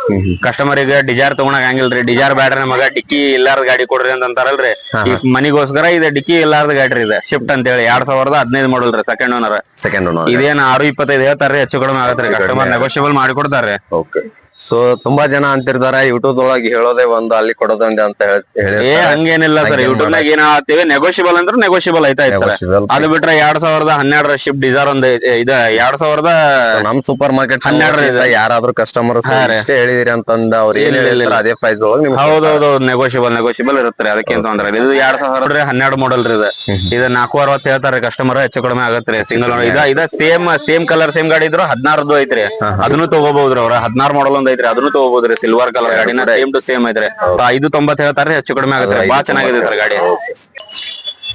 ಕಸ್ಟಮರ್ ಗೆ ಡಿಜಾರ್ ತಗೊಳಕ್ ಹಂಗಿಲ್ರಿ. ಡಿಜಾರ್ ಬ್ಯಾಡ್ರಿ ನಮಗ ಡಿಕ್ಕಿ ಇಲ್ಲಾರ್ದ ಗಾಡಿ ಕೊಡ್ರಿ ಅಂತ ಅಂತಾರಲ್ರಿ. ಈ ಮನಿಗೋಸ್ಕರ ಇದು ಡಿಕ್ಕಿ ಇಲ್ಲಾರ್ದ ಗಾಡಿ ರೀ. ಇದು ಶಿಫ್ಟ್ ಅಂತ ಹೇಳಿ 2015 ಮಾಡಲ್ ರೀ, ಸೆಕೆಂಡ್ ಓನರ್. ಇದೇನ್ 625 ಹೇಳ್ತಾರ್ರಿ, ಹೆಚ್ಚು ಕಡಿಮೆ ಆಗತ್ರಿ. ಕಸ್ಟಮರ್ ನೆಗೋಷಿಯಬಲ್ ಮಾಡಿ ಕೊಡ್ತಾರ್ರಿ. ಓಕೆ. ಸೊ ತುಂಬಾ ಜನ ಅಂತಿರ್ತಾರ ಯೂಟ್ಯೂಬ್ ಒಳಗೆ ಹೇಳೋದೇ ಒಂದು ಅಲ್ಲಿ ಕೊಡೋದೊಂದು ಅಂತ ಏ ಹಂಗೇನಿಲ್ಲ ಸರ್, ಯೂಟ್ಯೂಬ್ ನಾಗ ಏನ್ ಹೇಳ್ತೀವಿ ನೆಗೋಷಿಯಬಲ್ ಅಂದ್ರೆ ನೆಗೋಷಿಯಬಲ್ ಐತಾ ಸರ್. ಅದು ಬಿಟ್ರೆ 2012 ಶಿಫ್ಟ್ ಡಿಸೈರ್ ಒಂದ್ ಇದು 2000 ನಮ್ ಸೂಪರ್ ಮಾರ್ಕೆಟ್ 12 ಯಾರಾದ್ರೂ ಕಸ್ಟಮರ್ ಇಷ್ಟೇ ಹೇಳಿದಿರಿ ಅಂತಂದ ಅವ್ರು ಏನ್ ಹೇಳಿಲ್ಲ ಅದೇ ಪ್ರೈಸ್ ಒಳಗೆ ನಿಮ್ಗೆ ಹೌದೌದು ನೆಗೋಷಿಯಬಲ್ ಇರುತ್ತೆ, ಅದಕ್ಕೆ ಅಂತ ಅಂದ್ರೆ ಇದು 2012 ಮಾಡಲ್ ರೀ. ಇದು 460 ಹೇಳ್ತಾರೆ ಕಸ್ಟಮರ್, ಹೆಚ್ಚು ಕಡಿಮೆ ಆಗತ್ರಿ. ಸಿಂಗಲ್ ಇದ ಸೇಮ್ ಕಲರ್ ಸೇಮ್ ಗಾಡಿ ಇದ್ರು 16 ಐತ್ರಿ, ಅದನ್ನು ತಗೋಬಹುದ್ರಿ. ಅವ್ರ 16 ಮಾಡಲ್ ಒಂದ್ ಐತ್ರಿ, ಅದನ್ನು ತಗೋಬಹುದ್ರಿ. ಸಿಲ್ವರ್ ಕಲರ್ ಗಾಡಿನ ಸೇಮ್ ಟು ಸೇಮ್ ಐತ್ರಿ. 590 ಹೇಳ್ತಾರೆ, ಹೆಚ್ಚು ಕಡಿಮೆ ಆಗತ್ರಿ. ಬಾಳ ಚೆನ್ನಾಗಿದೆ ಸರ್ ಗಾಡಿ.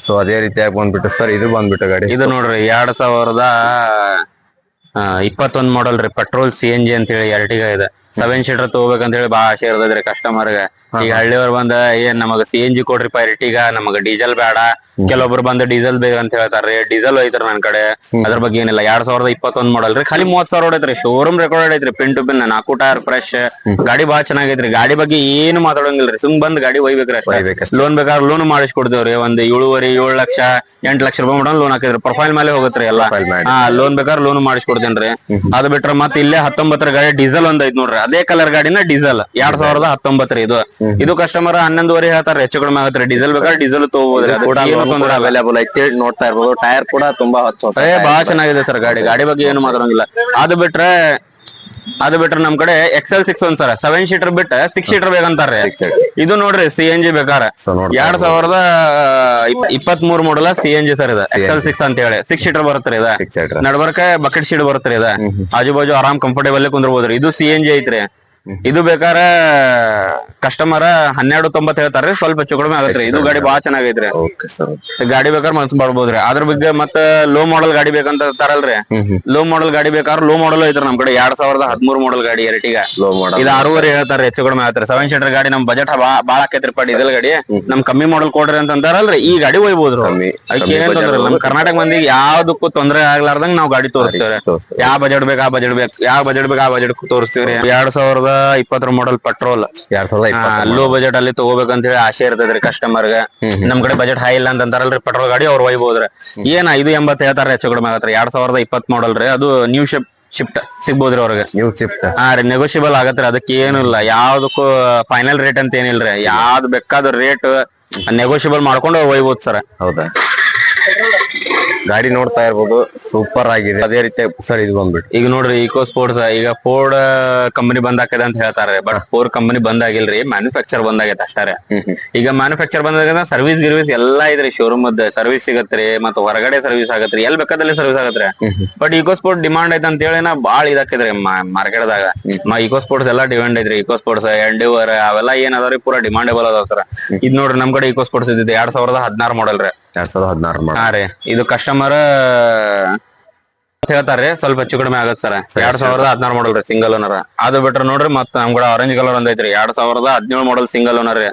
ಸೊ ಅದೇ ರೀತಿಯಾಗಿ ಬಂದ್ಬಿಟ್ಟು ಸರ್ ಇದು ಬಂದ್ಬಿಟ್ಟು ಗಾಡಿ ಇದು ನೋಡ್ರಿ 2021 ಮಾಡಲ್ ರೀ, ಪೆಟ್ರೋಲ್ CNG ಅಂತ ಹೇಳಿ Ertiga ಇದೆ. 7 ಸೀಟರ್ ತಗೋಬೇಕಂತ ಹೇಳಿ ಬಾಳ ಆಸೆ ಇರ್ತದ್ರಿ ಕಸ್ಟಮರ್ಗೆ. ಈಗ ಹಳ್ಳಿಯವ್ರು ಬಂದ ಏನ್ ನಮಗ CNG ಕೊಡ್ರಿಪ್ಪ Ertiga, ನಮಗ ಡೀಸೆಲ್ ಬೇಡ. ಕೆಲವೊಬ್ರು ಬಂದ ಡೀಸೆಲ್ ಬೇಕಂತ ಹೇಳ್ತಾರ್ರಿ, ಡೀಸೆಲ್ ಐತ್ರಿ ನನ್ ಕಡೆ. ಅದ್ರ ಬಗ್ಗೆ ಏನಿಲ್ಲ. 2021 ಮಾಡಲ್ ರೀ, ಖಾಲಿ 30,000 ಹೊಡೈತ್ರಿ. ಶೋರೂಮ್ ರೆಕಾರ್ಡ್ ಐತ್ರಿ, pin to pin 4 tyre fresh. ಗಾಡಿ ಬಾಳ ಚೆನ್ನಾಗೈತ್ರಿ. ಗಾಡಿ ಬಗ್ಗೆ ಏನು ಮಾತಾಡಂಗಿಲ್ರಿ, ಸುಮ್ ಬಂದ್ ಗಾಡಿ ಒಯ್ಬೇಕ್ರಿ ಅಷ್ಟೇ. ಲೋನ್ ಬೇಕಾದ್ರೆ ಲೋನ್ ಮಾಡಿಸ್ಕೊಡ್ತೇವ್ರಿ. ಒಂದ್ 7 ಲಕ್ಷ 8 ಲಕ್ಷ ರೂಪಾಯಿ ಮಾಡಲ್ ಲೋನ್ ಹಾಕಿದ್ರಿ. ಪ್ರೊಫೈಲ್ ಮೇಲೆ ಹೋಗತ್ರಿ ಎಲ್ಲ. ಲೋನ್ ಬೇಕಾದ್ರೆ ಲೋನ್ ಮಾಡಿಸ್ಕೊಡ್ತೇನ್ರಿ. ಅದು ಬಿಟ್ರೆ ಮತ್ತೆ ಇಲ್ಲೇ 19 ಗಾಡಿ ಡೀಸೆಲ್ ಒಂದ್ ಐತ್ ನೋಡ್ರಿ, ಅದೇ ಕಲರ್ ಗಾಡಿನ ಡೀಸೆಲ್ 2019 ಇದು ಕಸ್ಟಮರ್ 11.5 ಹೇಳ್ತಾರೆ, ಹೆಚ್ಚು ಕಡಿಮೆ ಆಗತ್ರಿ. ಡೀಸೆಲ್ ಬೇಕಾದ್ರೆ ಡೀಸೆಲ್ ತಗೋಬೋದ್ರಿ, ಅವೈಲೇಬಲ್ ಐತಿ. ನೋಡ್ತಾ ಇರ್ಬೋದು, ಟೈರ್ ಕೂಡ ತುಂಬಾ ಬಹಳ ಚೆನ್ನಾಗಿದೆ ಸರ್ ಗಾಡಿ ಬಗ್ಗೆ ಏನು ಮಾತಾಡಂಗಿಲ್ಲ. ಅದು ಬಿಟ್ರೆ ನಮ್ ಕಡೆ XL6 ಒಂದ್ ಸರ್ 7 ಸೀಟರ್ ಬಿಟ್ಟು 6 ಸೀಟರ್ ಬೇಕಂತಾರ್ರಿ. ಇದು ನೋಡ್ರಿ CNG ಬೇಕಾರೆ 2023 ಮಾಡಲ CNG ಸರ್ ಇದು XL6 ಅಂತ ಹೇಳಿ 6 ಸೀಟರ್ ಬರುತ್ತೆ ಇದು. ನಡ್ಬರ್ಕ ಬಕೆಟ್ ಶೀಟ್ ಬರುತ್ತೆ ಇದು, ಆಜು ಬಾಜು ಆರಾಮ್ ಕಂಫರ್ಟೇಬಲ್ ಕುಂದ್ರಬೋದ್ರಿ. ಇದು CNG ಐತ್ರಿ. ಇದು ಬೇಕಾರೆ ಕಸ್ಟಮರ್ 1290 ಹೇಳ್ತಾರ್ರಿ, ಸ್ವಲ್ಪ ಹೆಚ್ಚು ಕಡಿಮೆ ಆಗತ್ರಿ. ಇದು ಗಾಡಿ ಬಾಳ ಚೆನ್ನಾಗೈತ್ರಿ. ಗಾಡಿ ಬೇಕಾದ್ರೆ ಮನ್ಸ್ ಮಾಡ್ಬೋದ್ರಿ. ಅದ್ರ ಬಗ್ಗೆ ಮತ್ತ ಲೋ ಮಾಡಲ್ ಗಾಡಿ ಬೇಕಂತ ತಾರಲ್ರಿ, ಲೋ ಮಾಡಲ್ ಗಾಡಿ ಬೇಕಾದ್ರೆ ಲೋ ಮಾಡಲ್ ಐತ್ರಿ ನಮ್ ಕಡೆ. 2013 ಮಾಡಲ್ ಗಾಡಿ Ertiga ಲೋ ಮಾಡಲ್ ಇದು 6.5 ಹೇಳ್ತಾರೆ, ಹೆಚ್ಚು ಕಡಿಮೆ ಆಗತ್ರಿ. 7 ಸೀಟರ್ ಗಾಡಿ ನಮ್ ಬಜೆಟ್ ಬಾಳ ಆಕೈತ್ರಿಪ್ಪ. ಡೀಸೆಲ್ ಗಾಡಿ ನಮ್ ಕಮ್ಮಿ ಮಾಡಲ್ ಕೊಡ್ರಿ ಅಂತ ಅಂತಾರಲ್ರಿ, ಈ ಗಾಡಿ ಒಯ್ಬೋದ್ರಿ. ಅದಕ್ಕೆ ಏನೇನ್ ತೊಂದ್ರೆ ಇಲ್ಲ. ನಮ್ ಕರ್ನಾಟಕ ಮಂದಿಗೆ ಯಾವ್ದಕ್ಕೂ ತೊಂದ್ರೆ ಆಗ್ಲಾರ್ದಂಗ್ ನಾವ್ ಗಾಡಿ ತೋರಿಸ್ತೇವ್ರಿ. ಯಾವ ಬಜೆಟ್ ಬೇಕು ಆ ಬಜೆಟ್ ಬೇಕು ಆ ಬಜೆಟ್ ತೋರಿಸ್ತೀವ್ರಿ. 2020 ಮಾಡಲ್ ಪೆಟ್ರೋಲ್ 2020 ಲೋ ಬಜೆಟ್ ಅಲ್ಲಿ ತಗೋಬೇಕಂತ ಹೇಳಿ ಆಸೆ ಇರ್ತದ್ರಿ ಕಸ್ಟಮರ್ಗೆ. ನಮ್ ಕಡೆ ಬಜೆಟ್ ಹೈ ಇಲ್ಲ ಅಂತ ಅಂತಾರಲ್ರಿ, ಪೆಟ್ರೋಲ್ ಗಾಡಿ ಅವ್ರು ಒಯ್ಬೋದ್ರಿ. ಏನ 580 ಹೇಳ್ತಾರ, ಹೆಚ್ಚು ಕಡಿಮೆ ಆಗತ್ರಿ. 2020 ಮಾಡಲ್ ರೀ, ಅದು ನ್ಯೂ ಶಿಫ್ಟ್ ಸಿಗ್ಬೋದ್ರಿ ಅವ್ರಿಗೆ. ನ್ಯೂ ಶಿಫ್ಟ್ ನೆಗೋಷಿಯಬಲ್ ಆಗತ್ರಿ. ಅದಕ್ಕೆ ಏನಿಲ್ಲ, ಯಾವ್ದಕ್ಕೂ ಫೈನಲ್ ರೇಟ್ ಅಂತ ಏನಿಲ್ರಿ. ಯಾವ್ದು ಬೇಕಾದ ರೇಟ್ ನೆಗೋಷಿಯಬಲ್ ಮಾಡ್ಕೊಂಡು ಒಯ್ಬೋದು ಸರ್. ಹೌದಾ, ಗಾಡಿ ನೋಡ್ತಾ ಇರ್ಬೋದು, ಸೂಪರ್ ಆಗಿದೆ. ಅದೇ ರೀತಿ ಸರ್ ಇದು ಬಂದ್ಬಿಟ್ಟು ಈಗ ನೋಡ್ರಿ ಇಕೋ ಸ್ಪೋರ್ಟ್ಸ್, ಈಗ ಫೋರ್ಡ್ ಕಂಪನಿ ಬಂದ್ ಆಕೈತೆ ಅಂತ ಹೇಳ್ತಾರೆ. ಬಟ್ ಫೋರ್ಡ್ ಕಂಪನಿ ಬಂದ್ ಆಗಿಲ್ರಿ, ಮ್ಯಾನುಫ್ಯಾಕ್ಚರ್ ಬಂದ್ ಆಗೈತೆ ಅಷ್ಟಾರೆ. ಈಗ ಮ್ಯಾನುಫ್ಯಾಕ್ಚರ್ ಬಂದಾಗ ಸರ್ವಿಸ್ ಗಿರ್ವಿಸ್ ಎಲ್ಲಾ ಇದ್ರಿ. ಶೋರೂಮ್ ಸರ್ವಿಸ್ ಸಿಗತ್ರಿ, ಮತ್ತ ಹೊರಗಡೆ ಸರ್ವಿಸ್ ಆಗತ್ರಿ, ಎಲ್ ಬೇಕಾದಲ್ಲಿ ಸರ್ವಿಸ್ ಆಗತ್ರಿ. ಬಟ್ ಇಕೋ ಸ್ಪೋರ್ಟ್ ಡಿಮಾಂಡ್ ಐತೆ ಅಂತ ಹೇಳಿ ಬಾಳ ಇದಾಕಿದ್ರಿ ಮಾರ್ಕೆಟ್ ದಾಗ. ಇಕೋ ಸ್ಪೋರ್ಟ್ಸ್ ಎಲ್ಲಾ ಡಿಮಾಂಡ್ ಐತ್ರಿ. ಇಕೋ ಸ್ಪೋರ್ಟ್ಸ್ ಎಂಡಿವರ್ ಅವೆಲ್ಲ ಏನ್ ಅದಾವ್ರಿ, ಪೂರಾ ಡಿಮಾಂಡೇಬಲ್ ಅದಾವ ಸರ್. ಇದ್ ನೋಡ್ರಿ ನಮ್ ಕಡೆ ಇಕೋ ಸ್ಪೋರ್ಟ್ಸ್ ಇದ್ದಿದ್ದು 2016 ಮಾಡಲ್ ರೀ. 2016 ಹಾ ರೀ. ಇದು ಕಸ್ಟಮರ್ ಹೇಳ್ತಾರ್ರಿ, ಸ್ವಲ್ಪ ಹೆಚ್ಚು ಕಡಿಮೆ ಆಗತ್ ಸರ್. 2016 ಮಾಡಲ್ ರೀ, ಸಿಂಗಲ್ ಓನರ್. ಅದು ಬಿಟ್ರೆ ನೋಡ್ರಿ ಮತ್ತ ನಮ್ ಕೂಡ ಆರೆಂಜ್ ಕಲರ್ ಒಂದ್ ಐತ್ರಿ, 2017 ಮಾಡಲ್ ಸಿಂಗಲ್ ಓನರ್ ರೀ.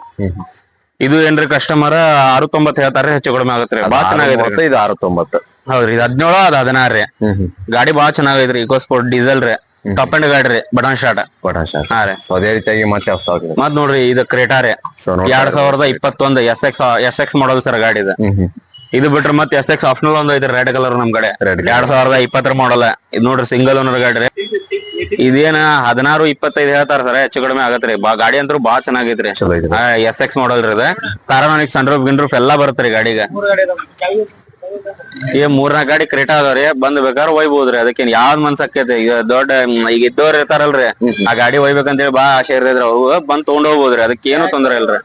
ಇದು ಏನ್ರಿ ಕಸ್ಟಮರ್ 690 ಹೇಳ್ತಾರ್ರಿ, ಹೆಚ್ಚು ಕಡಿಮೆ ಆಗತ್ರಿ. ಬಾಳ ಚೆನ್ನಾಗೈತ್ರಿ. ಇದು 690 ಹೌದ್ರಿ. ಇದು 17 ಅದು 16 ರೀ. ಗಾಡಿ ಬಾಳ ಚೆನ್ನಾಗೈತ್ರಿ. ಇಕೋ ಸ್ಪೋರ್ಟ್ ಡೀಸೆಲ್ ರೀ, ಟಾಪ್ ಅಂಡ್ ಗಾಡಿ ರೀ, ಬಟನ್ ಸ್ಟಾರ್ಟ್. ಹಾ ರೀ. ಅದೇ ರೀತಿಯಾಗಿ ಮತ್ ನೋಡ್ರಿ ಇದು ಕ್ರೇಟಾ ರೀ, 2021 SX ಮಾಡಲ್ ಸರ್ ಗಾಡಿ ಇದು. ಇದು ಬಿಟ್ರೆ ಮತ್ತೆ SX ಆಪ್ಷನಲ್ ಒಂದ್ ಐತ್ರಿ, ರೆಡ್ ಕಲರ್ ನಮ್ ಕಡೆ 2020 ಮಾಡಲ್. ಇದು ನೋಡ್ರಿ ಸಿಂಗಲ್ ಓನರ್ ಗಾಡಿ ರೀ. ಇದೇನ 16-25 ಹೇಳ್ತಾರ ಸರ್, ಹೆಚ್ಚು ಕಡಿಮೆ ಆಗತ್ರಿ. ಗಾಡಿ ಅಂತೂ ಬಾಳ ಚೆನ್ನಾಗೈತ್ರಿ. SX ಮಾಡಲ್ ರೀ. ಪ್ಯಾರಾನೋನಿಕ್ ಸನ್ರೂಫ್ ಗಿನ್ರೂಫ್ ಎಲ್ಲಾ ಬರುತ್ತ್ರಿ ಗಾಡಿಗೆ. ಈಗ 3-4 ಗಾಡಿ ಕ್ರೇಟಾ ಅದಾವ್ರಿ, ಬಂದ್ ಬೇಕಾದ್ರೆ ಒಯ್ಬೋದ್ರಿ. ಅದಕ್ಕೇನ್ ಯಾವ್ದ್ ಮನ್ಸಕ್ಕೈತಿ. ಈಗ ದೊಡ್ಡ ಈಗ ಇದ್ದವ್ರು ಇರ್ತಾರಲ್ರಿ, ಆ ಗಾಡಿ ಒಯ್ಬೇಕಂತೇಳಿ ಬಾಳ ಆಸೆ ಇರ್ತೈತ್ರಿ. ಅವ್ರು ಬಂದ್ ತಗೊಂಡ್ ಹೋಗ್ಬೋದ್ರಿ, ಅದಕ್ಕೆ ಏನು ತೊಂದ್ರೆ ಇಲ್ರಿ.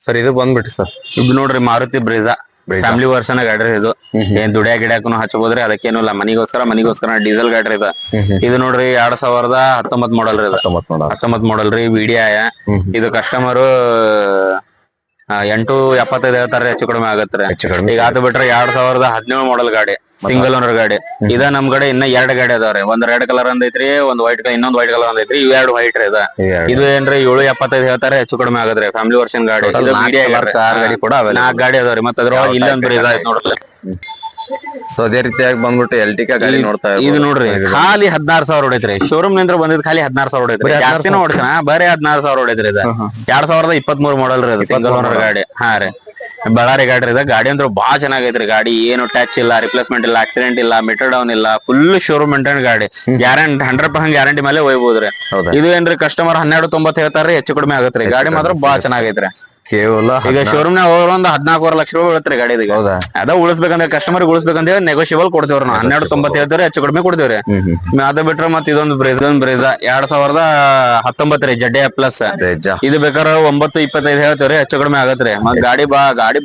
ಸರ್ ಇದು ಬಂದ್ಬಿಟ್ಟು ಸರ್ ಇದು ನೋಡ್ರಿ ಮಾರುತಿ ಬ್ರೀಜಾ ಫ್ಯಾಮಿಲಿ ವರ್ಷನ್ ಗಾಡಿ ರೀ. ಇದು ಏನ್ ಗಿಡ್ಯಾಕು ಹಚ್ಚಬೋದ್ರಿ, ಅದಕ್ಕೇನು ಇಲ್ಲ. ಮನಿಗೋಸ್ಕರ ಡೀಸೆಲ್ ಗಾಡಿ ಇದು. ಇದು ನೋಡ್ರಿ 2019 ಮಾಡಲ್ ರೀ. 19 ಮಾಡಲ್ ರೀ, VDI. ಇದು ಕಸ್ಟಮರ್ 875 ಹೇಳ್ತಾರ್ರಿ, ಹೆಚ್ಚು ಕಡಿಮೆ ಆಗತ್ರಿ. ಈಗ ಅದು ಬಿಟ್ರೆ 2017 ಮಾಡಲ್ ಗಾಡಿ, ಸಿಂಗಲ್ ಓನರ್ ಗಾಡಿ. ಇದ ನಮ್ ಕಡೆ ಇನ್ನ 2 ಗಾಡಿ ಅದಾವ್ರಿ. ಒಂದ್ ರೆಡ್ ಕಲರ್ ಅಂದೈತ್ರಿ, ಒಂದ್ ವೈಟ್ ಇನ್ನೊಂದ್ ವೈಟ್ ಕಲರ್ ಅಂದೈತ್ರಿ. ಇವ್ 2 ವೈಟ್ ರೀ. ಇದು ಏನ್ರಿ 775 ಹೇಳ್ತಾರೆ, ಹೆಚ್ಚು ಕಡಿಮೆ ಆಗತ್ರಿ. ಫ್ಯಾಮಿಲಿ ವರ್ಷನ್ ಗಾಡಿ. ಗಾಡಿ ಕೂಡ 4 ಗಾಡಿ ಅದಾವ್ರಿ. ಮತ್ತ ಅದ್ರೊಳಗೆ ಇಲ್ಲೊಂದ್ ಬ್ರೀಜಾ ಐತ್ ನೋಡ್ರಿ. ಸೊ ಅದೇ ರೀತಿಯಾಗಿ ಬಂದ್ಬಿಟ್ಟು Ertiga ಗಾಡಿ ನೋಡ್ತಾ ಇದು ನೋಡ್ರಿ ಖಾಲಿ 16,000 ಹೊಡೈತ್ರಿ. ಶೋರೂಮ್ ನಿಂದ್ರ ಬಂದಿದ್ ಖಾಲಿ 16,000 ಹೊಡೈತ್ರಿ. ಜಾಸ್ತಿನ ಹೊಡ್ಸಣ, ಬರೀ 16,000 ಹೊಡೈತ್ರಿ. ಇದು 2023 ಮಾಡಲ್ ರೀ, ಸಿಂಗಲ್ ಓನರ್ ಗಾಡಿ. ಹಾ ರೀ. ಬಳ್ಳಾರಿ ಗಾಡಿ ಇದೆ. ಗಾಡಿ ಅಂದ್ರೆ ಬಾಳ ಚೆನ್ನಾಗೈತ್ರಿ. ಗಾಡಿ ಏನು ಟಚ್ ಇಲ್ಲ, ರಿಪ್ಲೇಸ್ಮೆಂಟ್ ಇಲ್ಲ, ಆಕ್ಸಿಡೆಂಟ್ ಇಲ್ಲ, ಮೀಟರ್ ಡೌನ್ ಇಲ್ಲ, ಫುಲ್ ಶೋರೂಮ್ ಮೇಂಟೈನ್ ಗಾಡಿ. ಗ್ಯಾರಂಟಿ 100% ಗ್ಯಾರಂಟಿ ಮೇಲೆ ಒಯ್ಬೋದ್ರಿ. ಹೌದಾ? ಇದು ಏನ್ರಿ ಕಸ್ಟಮರ್ 12.90 ಹೇಳ್ತಾರ್ರಿ, ಹೆಚ್ಚು ಕಡಿಮೆ ಆಗತ್ರಿ. ಗಾಡಿ ಮಾತ್ರ ಬಾಳ ಚೆನ್ನಾಗೈತ್ರಿ. ಕೇವಲ ಈಗ ಶೋರೂಮ್ ನಾಗ ಹೋದ್ರ ಒಂದ್ 14.5 ಲಕ್ಷ ರೂಪಾಯಿ ಬೀಳತ್ರಿ ಗಾಡಿ. ಹೌದಾ? ಅದ ಉಳಿಸ್ಬೇಕಂದ್ರೆ ಕಸ್ಟಮರ್ ಉಳಿಸ್ಬೇಕಂದ್ರೆ ನೆಗೋಷಿಯಬಲ್ ಕೊಡ್ತೇವ್ರಿ ನಾವು. 12.90 ಹೇಳ್ತಾರೆ, ಹೆಚ್ಚು ಕಡಿಮೆ ಕೊಡ್ತೇವ್ರಿ. ಅದ ಬಿಟ್ರೆ ಮತ್ ಇದೊಂದು ಬ್ರೇಜ್ 2019 ರೀ ಜಡ್ಡೆ ಪ್ಲಸ್. ಇದು ಬೇಕಾದ್ರೆ 9.25 ಹೇಳ್ತೇವ್ರಿ, ಹೆಚ್ಚು ಕಡಿಮೆ ಆಗತ್ರಿ. ಮತ್ ಗಾಡಿ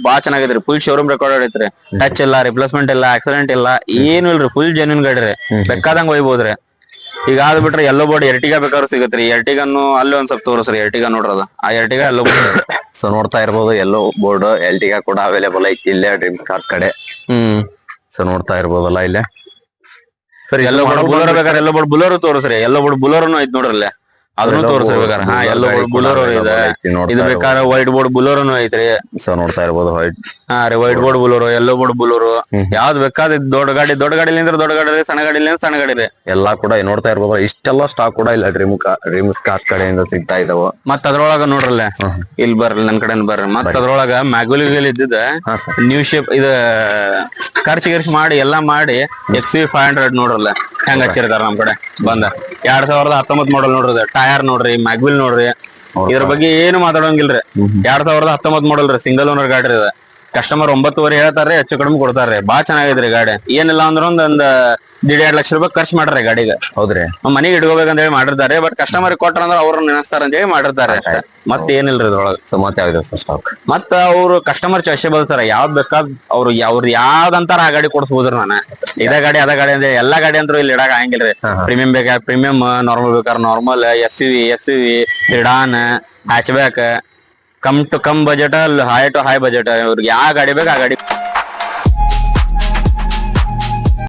ಬಾ ಚೆನ್ನಾಗೈತ್ರಿ. ಫುಲ್ ಶೋರೂಮ್ ರೆಕಾರ್ಡ್ ಐತ್ರಿ. ಟಚ್ ಇಲ್ಲ, ರಿಪ್ಲೇಸ್ಮೆಂಟ್ ಇಲ್ಲ, ಆಕ್ಸಿಡೆಂಟ್ ಇಲ್ಲ, ಏನು ಇಲ್ರಿ. ಫುಲ್ ಜೆನ್ಯೂನ್ ಗಾಡಿ ರೀ. ಬೇಕಾದಂಗ ಒಯ್ಬೋದ್ರಿ. ಈಗ ಅದ್ ಬಿಟ್ರೆ ಎಲ್ಲೋ ಬೋರ್ಡ್ ಎರ್ಟಿಗಾ ಬೇಕಾದ್ರೂ ಸಿಗತ್ರಿ. ಎರ್ಟಿಗನ್ನು ಅಲ್ಲಿ ಒಂದ್ ಸ್ವಲ್ಪ ತೋರಿಸ್ರಿ. ಎರ್ಟಿಗಾ ನೋಡ್ರದ ಆ ಎರ್ಟಿಗಾ ಎಲ್ಲೋ ಬೋರ್ಡ್. ಸೊ ನೋಡ್ತಾ ಇರ್ಬೋದು ಎಲ್ಲೋ ಬೋರ್ಡ್ ಎಲ್ಟಿಗಾ ಕೂಡ ಅವೈಲೇಬಲ್ ಐತಿ ಇಲ್ಲೇ ಡ್ರೀಮ್ಸ್ ಕಾರ್ಸ್ ಕಡೆ. ಸೊ ನೋಡ್ತಾ ಇರ್ಬೋದಲ್ಲ ಇಲ್ಲೇ. ಸರಿ, ಎಲ್ಲೋ ಬೋರ್ಡ್ ಬುಲೋರೋ ಬೇಕಾದ್ರೆ ಎಲ್ಲೋ ಬೋರ್ಡ್ ಬುಲೋರೋ ತೋರಿಸ್ರಿ. ಎಲ್ಲೋ ಬೋರ್ಡ್ ಬುಲೋರೋನು ಐತ್ ನೋಡ್ರಲ್ಲ, ಅದನ್ನು ತೋರಿಸ್ರಿ ಬೇಕಾರೆ. ಹಾ, ಎಲ್ಲೋ ಬೋರ್ಡ್ ಬುಲೋರೋ ಇದೆ. ಇದು ಬೇಕಾದ್ರೆ ವೈಟ್ ಬೋರ್ಡ್ ಬುಲೋರೋನು ಐತ್ರಿ. ಸೊ ನೋಡ್ತಾ ಇರ್ಬೋದು ವೈಟ್. ಹಾ ರೀ, ವೈಟ್ ಬೋರ್ಡ್ ಬುಲೋರೋ, ಎಲ್ಲೋ ಬೋರ್ಡ್ ಬುಲೋರೋ, ಯಾವ್ದು ಬೇಕಾದ ದೊಡ್ಡ ಗಾಡಿಲಿಂದ ದೊಡ್ಡ ಗಾಡಿ ರೀ, ಸಣ್ಣ ಗಾಡಿಲಿಂದ ಸಣ್ಣ ಗಾಡಿ ರೀ. ಎಲ್ಲಾ ಕೂಡ ನೋಡ್ತಾ ಇರ್ಬೋದು. ಇಷ್ಟೆಲ್ಲ ಸ್ಟಾಕ್ ಕೂಡ ಇಲ್ಲ ಡ್ರೀಮ್ಸ್ ಕಾರ್ಸ್ ಕಡೆಯಿಂದ ಸಿಗ್ತಾ ಇದಾವ. ಮತ್ ಅದ್ರೊಳಗ ನೋಡ್ರಲ್ಲ, ಇಲ್ಲಿ ಬರ್ರಿ ನನ್ ಕಡೆ ಬರ್ರಿ. ಮತ್ ಅದ್ರೊಳಗ ಮ್ಯಾಗ್ವಿಲ್ ಇದ್ದಿದ್ದ ನ್ಯೂ ಶೇಪ್ ಇದು ಖರ್ಚು ಮಾಡಿ ಎಲ್ಲಾ ಮಾಡಿ XV500 ನೋಡ್ರಲ್ಲ ಹೆಂಗ್ ಹಚ್ಚಿರ್ತಾರ ನಮ್ ಕಡೆ ಬಂದ. 2019 ಮಾಡಲ್ ನೋಡ್ರಿ. ಟೈರ್ ನೋಡ್ರಿ, ಮ್ಯಾಗ್ವಿಲ್ ನೋಡ್ರಿ. ಇದ್ರ ಬಗ್ಗೆ ಏನು ಮಾತಾಡೋಂಗಿಲ್ರಿ. 2019 ಮಾಡಲ್ ರೀ, ಸಿಂಗಲ್ ಓನರ್ ಗಾಡಿ ರೀ. ಕಸ್ಟಮರ್ 9.5 ಹೇಳ್ತಾರ್ರಿ, ಹೆಚ್ಚು ಕಡಿಮೆ ಕೊಡ್ತಾರ್ರಿ. ಬಾಳ ಚೆನ್ನಾಗೈತ್ರಿ ಗಾಡಿ. ಏನಿಲ್ಲ ಅಂದ್ರ ಒಂದ್ 1.5 ಲಕ್ಷ ರೂಪಾಯಿ ಖರ್ಚು ಮಾಡ್ರಿ ಗಾಡಿಗೆ. ಹೌದ್ರಿ? ಮನೆಗೆ ಇಟ್ಕೋಬೇಕಂತ ಹೇಳಿ ಮಾಡಿರ್ತಾರೆ. ಬಟ್ ಕಸ್ಟಮರ್ ಕೊಟ್ರ ಅಂದ್ರ ಅವ್ರ ನೆನೆಸ್ತಾರ ಅಂತ ಹೇಳಿ ಮಾಡಿರ್ತಾರೆ ಅಷ್ಟೇ. ಮತ್ ಏನಿಲ್ರಿ ಇದ್ರೊಳಗ. ಸೊ ಮತ್ತೆ ಯಾವ್ದು ಸ್ಟಾಕ್? ಮತ್ತ ಅವ್ರು ಕಸ್ಟಮರ್ ಚಾಯ್ಸೇಬಲ್ ಸರ್. ಯಾವ್ದ್ ಬೇಕಾದ್ ಅವ್ರು ಯಾವ್ದಂತಾರ ಆ ಗಾಡಿ ಕೊಡ್ಸ್ಬೋದ್ರಿ. ನಾನು ಇದೇ ಗಾಡಿ ಅದ ಗಾಡಿ ಅಂದ್ರೆ ಎಲ್ಲಾ ಗಾಡಿ ಅಂತೂ ಇಲ್ಲಿ ಇಡಾಕ ಆಗಂಗಿಲ್ರಿ. ಪ್ರೀಮಿಯಂ ಬೇಕಾ ಪ್ರೀಮಿಯಂ, ನಾರ್ಮಲ್ ಬೇಕಾದ್ರೆ normal, SUV, sedan, hatchback, ಕಮ್ ಟು ಕಮ್ budget, high to high budget, ಇವ್ರಿಗೆ ಯಾವ ಗಾಡಿ ಬೇಕು ಆ ಗಾಡಿ